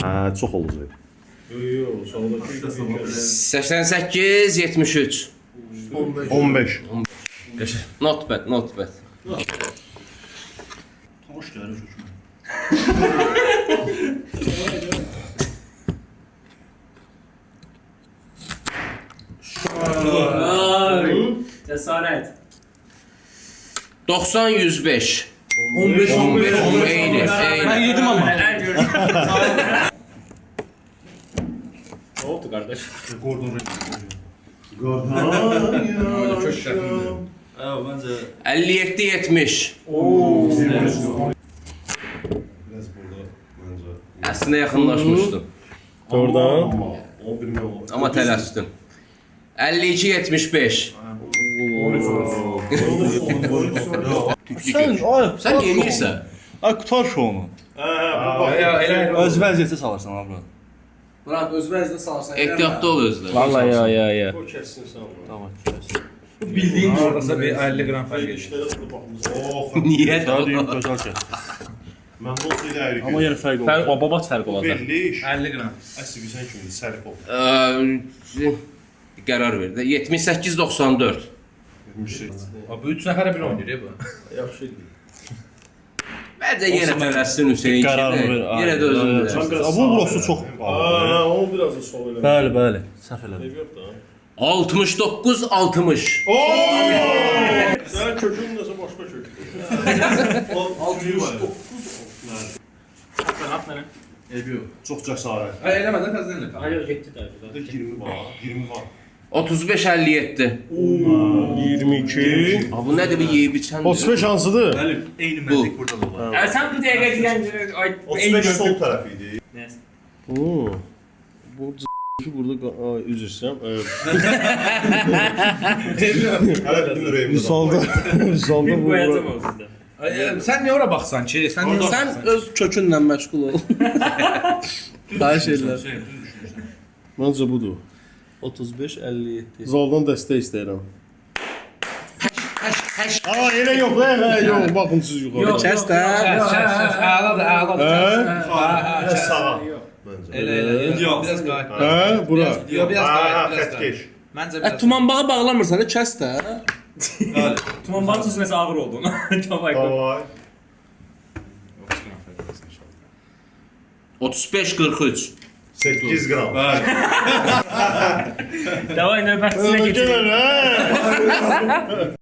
Hə, çox olacaq. Yox, sağdakı 88, 73. 15. Not bad, not bad. Hoş gəlir hökmə. Cəsarət. 90, 105. 15, 15, Eyni, eyni. Ben yedim ama. Neler görürsün? Ne oldu kardeş? Gordon Bence 57, 70. Biraz burada məncə. Əslində yaxınlaşmışdım. Oradan. O bilmə o. Amma tələsdim. 52, 75. Sən, ay, Sən yeniyirsən? ay qutar şu onu. Öz vəziyyətə salarsan abi. Murat öz vəzinə salırsan. Ehtiyatlı ol özlə. Vallahi ya. O kəssin sən. Tamam, kəs. bildiğin oradasa bir 50 gram fark ediyor. İşlərə tutub baxmısan. Oh, Niyə Daha də? deyim gözəl kəs. mən bu ilə əyriki. Amma yenə fərq olur. Fərq o babat fərq olacaq. Belli iş. 50 gram. Əsl sən kimi sərif ol. Qərar verdi. 78, 94. Bu 3 nəfərə bir oynayır ya bu. Yaxşı idi. Bəlkə yenə tələssin Hüseyin. Qərarını ver. Yenə də özün Ay, bilərsən. Bu burası çox. O biraz da sol elə. Bəli, bəli. Səhv elədim. Ev yox da. 69, 60. Sən kökün nəsə başqa kök. 69. Atlan atlan. Ev yox. Çox cəsarət. Ay eləmədən təzdən elə. Hayır getdi də. Burada 20 var. 20 var. 35, 57. 22. Ha bu nədir bir yeyib içəndir? 35 hansıdır? Bəli, eyni Bu. məntiq burada da var. Sen bir dəqiqə deyən ay 35 sol tərəf idi. Neyse. Oo. Bu ki burada üzürsəm. Hələ bir ürəyimdə. Misalda, misalda Bir bu. qoyacağım o sizdə. Sen niye ora baxsan ki? Sen niye Sən öz kökünlə məşğul ol. Daha şeylər. Məncə budur. 35 57. Zaldan dəstək istəyirəm. Aa, elə yox, yox, baxın siz yuxarı. Kəs də. Ağladı, ağladı. Biraz sağa. Məncə. Elə. Yox, biraz qayıt. Hə, bura. Yox, biraz qayıt, biraz Xət qayıt. keş. Məncə biraz. Tumanbağa bağlamırsan, kəs də. Tuman Bantus nəsə ağır oldu. Davay. Davay. 35, 43. 8 qram. Davay növbətçisinə keçirik. Gələn, hə.